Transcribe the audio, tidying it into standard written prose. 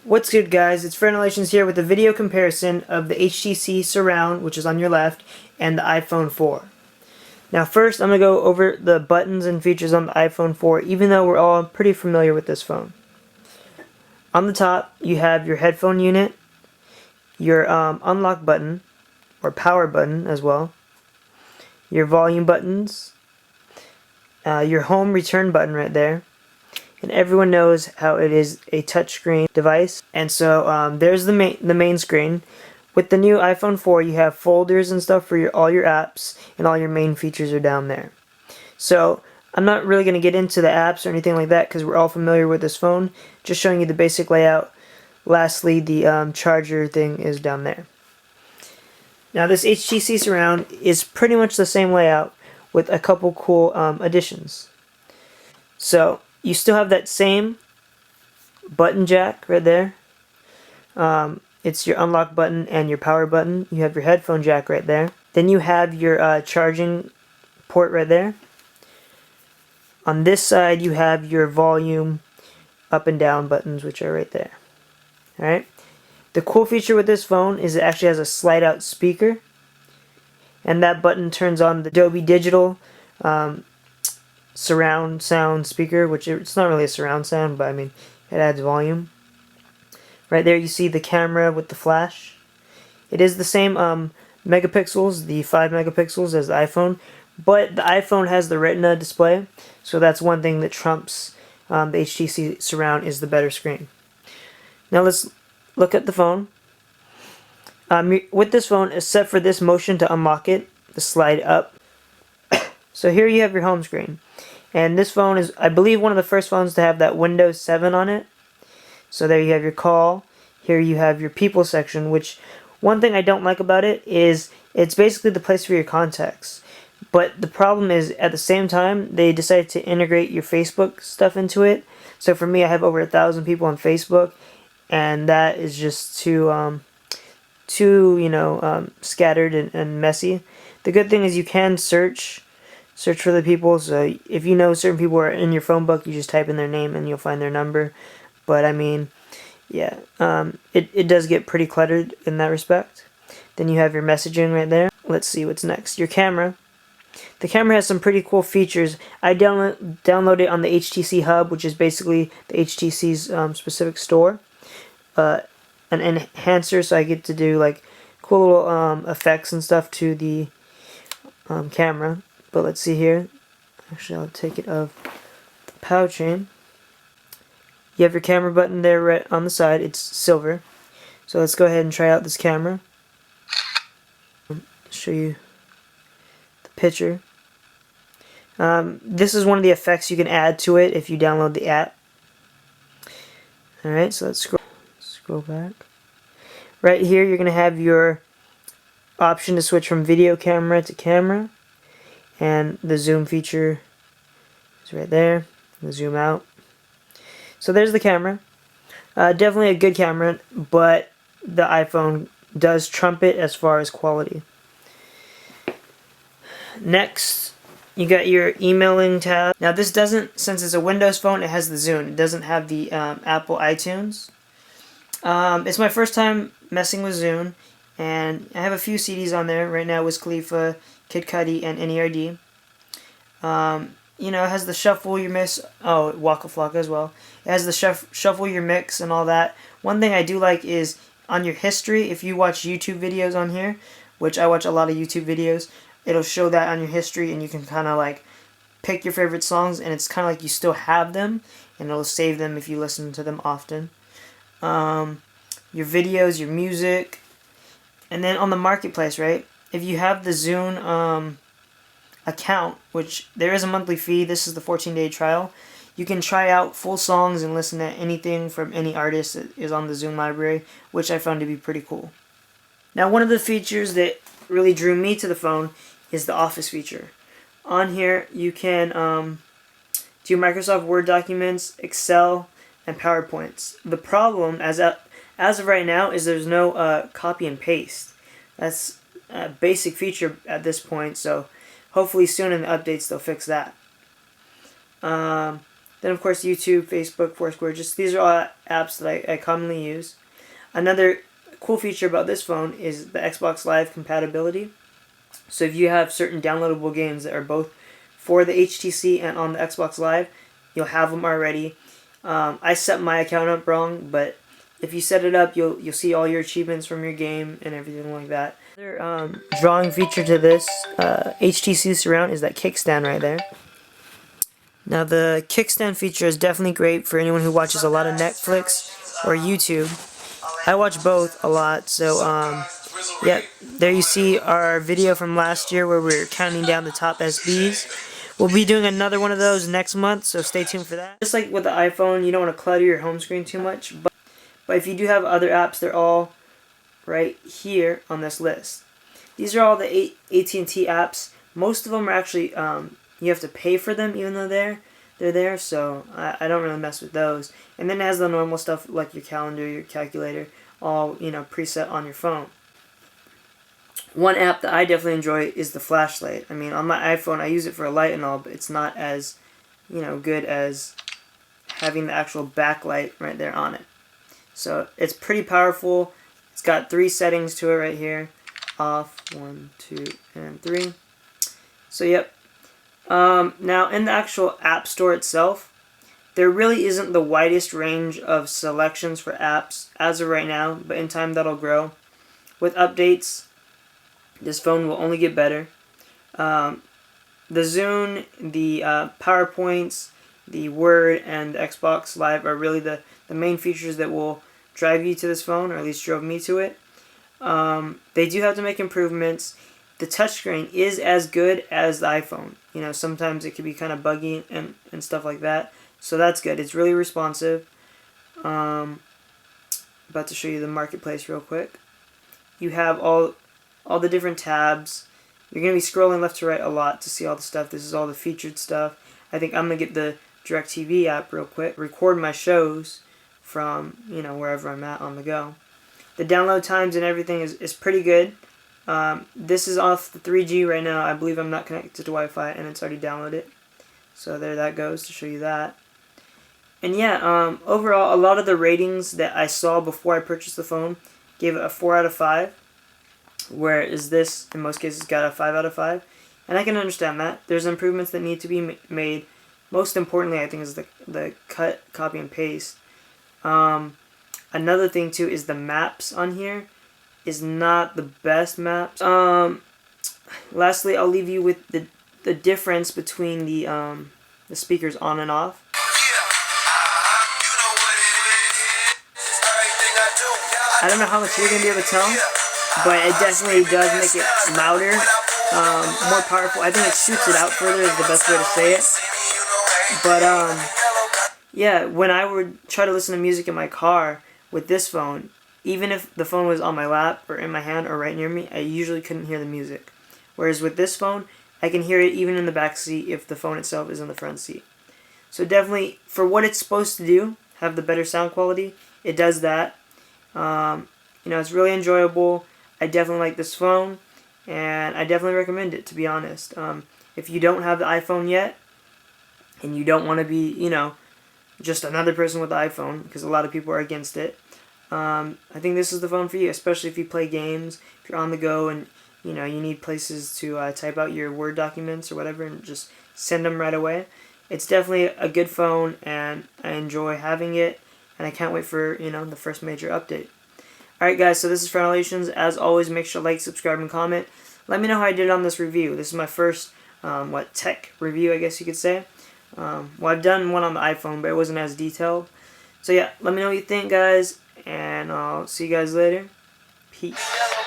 What's good, guys? It's Franalations here with a video comparison of the HTC Surround, which is on your left, and the iPhone 4. Now first I'm going to go over the buttons and features on the iPhone 4, even though we're all pretty familiar with this phone. On the top you have your headphone unit, your unlock button, or power button as well, your volume buttons, your home return button right there. And everyone knows how it is a touchscreen device. And so there's the main screen. With the new iPhone 4, you have folders and stuff for all your apps, and all your main features are down there. So I'm not really going to get into the apps or anything like that because we're all familiar with this phone. Just showing you the basic layout. Lastly, the charger thing is down there. Now this HTC Surround is pretty much the same layout with a couple cool additions. So you still have that same button jack right there. It's your unlock button and your power button. You have your headphone jack right there. Then you have your charging port right there. On this side you have your volume up and down buttons, which are right there. Alright. The cool feature with this phone is it actually has a slide out speaker. And that button turns on the Dolby Digital surround sound speaker, which it's not really a surround sound, but I mean it adds volume. Right there you see the camera with the flash. It is the same megapixels, the 5 megapixels as the iPhone, but the iPhone has the Retina display, so that's one thing that trumps the HTC Surround is the better screen. Now let's look at the phone. With this phone, except for this motion to unlock it, the slide up. So here you have your home screen. And this phone is, I believe, one of the first phones to have that Windows 7 on it. So there you have your call. Here you have your people section, which one thing I don't like about it is it's basically the place for your contacts. But the problem is, at the same time, they decided to integrate your Facebook stuff into it. So for me, I have over 1,000 people on Facebook, and that is just too scattered and messy. The good thing is you can search for the people, so if you know certain people are in your phone book, you just type in their name and you'll find their number. But I mean, yeah, it does get pretty cluttered in that respect. Then you have your messaging right there. Let's see what's next. Your camera. The camera has some pretty cool features. I downloaded it on the HTC Hub, which is basically the HTC's specific store. An enhancer, so I get to do like cool little effects and stuff to the camera. But let's see here. Actually, I'll take it of the power chain. You have your camera button there right on the side. It's silver. So let's go ahead and try out this camera. Show you the picture. This is one of the effects you can add to it if you download the app. Alright, so let's scroll back. Right here you're going to have your option to switch from video camera to camera. And the zoom feature is right there. The zoom out. So there's the camera. Definitely a good camera, but the iPhone does trump it as far as quality. Next, you got your emailing tab. Now this doesn't, since it's a Windows phone, it has the Zune. It doesn't have the Apple iTunes. It's my first time messing with Zune, and I have a few CDs on there right now. Wiz Khalifa, Kid Cudi, and NERD. You know, it has the shuffle your mix. Oh, Waka Flocka as well. It has the shuffle your mix and all that. One thing I do like is on your history, if you watch YouTube videos on here, which I watch a lot of YouTube videos, it'll show that on your history, and you can kind of like pick your favorite songs, and it's kind of like you still have them, and it'll save them if you listen to them often. Your videos, your music, and then on the marketplace, right? If you have the Zune account, which there is a monthly fee, this is the 14-day trial, you can try out full songs and listen to anything from any artist that is on the Zune library, which I found to be pretty cool. Now one of the features that really drew me to the phone is the Office feature. On here you can do Microsoft Word documents, Excel, and PowerPoints. The problem, as of right now, is there's no copy and paste. That's a basic feature at this point, so hopefully soon in the updates they'll fix that. Then of course YouTube, Facebook, Foursquare, just these are all apps that I commonly use. Another cool feature about this phone is the Xbox Live compatibility. So if you have certain downloadable games that are both for the HTC and on the Xbox Live, you'll have them already. I set my account up wrong, but if you set it up, you'll see all your achievements from your game and everything like that. Another drawing feature to this HTC Surround is that kickstand right there. Now the kickstand feature is definitely great for anyone who watches a lot of Netflix or YouTube. I watch both a lot, so yeah, there you see our video from last year where we were counting down the top SBs. We'll be doing another one of those next month, so stay tuned for that. Just like with the iPhone, you don't want to clutter your home screen too much, but if you do have other apps, they're all right here on this list. These are all the AT&T apps. Most of them are actually, you have to pay for them even though they're there, so I don't really mess with those. And then it has the normal stuff like your calendar, your calculator, all, you know, preset on your phone. One app that I definitely enjoy is the flashlight. I mean, on my iPhone, I use it for a light and all, but it's not as, you know, good as having the actual backlight right there on it. So it's pretty powerful. It's got 3 settings to it right here. Off, 1, 2, and 3. So yep. Now in the actual app store itself, there really isn't the widest range of selections for apps as of right now, but in time that'll grow. With updates, this phone will only get better. The Zune, the PowerPoints, the Word, and the Xbox Live are really the main features that will drive you to this phone, or at least drove me to it. They do have to make improvements. The touchscreen is as good as the iPhone. You know, sometimes it can be kind of buggy and stuff like that. So that's good. It's really responsive. About to show you the marketplace real quick. You have all the different tabs. You're going to be scrolling left to right a lot to see all the stuff. This is all the featured stuff. I think I'm going to get the DirecTV app real quick. Record my shows from, you know, wherever I'm at on the go. The download times and everything is pretty good. This is off the 3G right now. I believe I'm not connected to Wi-Fi and it's already downloaded. So there that goes to show you that. And yeah, overall, a lot of the ratings that I saw before I purchased the phone gave it a 4 out of 5. Whereas this, in most cases, got a 5 out of 5. And I can understand that. There's improvements that need to be made. Most importantly, I think, is the cut, copy, and paste. Another thing, too, is the maps on here is not the best maps. Lastly, I'll leave you with the difference between the speakers on and off. I don't know how much you're going to be able to tell, but it definitely does make it louder, more powerful. I think it shoots it out further is the best way to say it. But, yeah, when I would try to listen to music in my car with this phone, even if the phone was on my lap or in my hand or right near me, I usually couldn't hear the music. Whereas with this phone, I can hear it even in the back seat if the phone itself is in the front seat. So definitely, for what it's supposed to do, have the better sound quality, it does that. You know, it's really enjoyable. I definitely like this phone, and I definitely recommend it, to be honest. If you don't have the iPhone yet, and you don't want to be, you know, just another person with the iPhone, because a lot of people are against it, I think this is the phone for you, especially if you play games, if you're on the go, and, you know, you need places to type out your Word documents or whatever, and just send them right away. It's definitely a good phone, and I enjoy having it, and I can't wait for, you know, the first major update. Alright guys, so this is Franalations. As always, make sure to like, subscribe, and comment. Let me know how I did on this review. This is my first, tech review, I guess you could say. Well, I've done one on the iPhone, but it wasn't as detailed. So yeah, let me know what you think, guys, and I'll see you guys later. Peace. Yellow,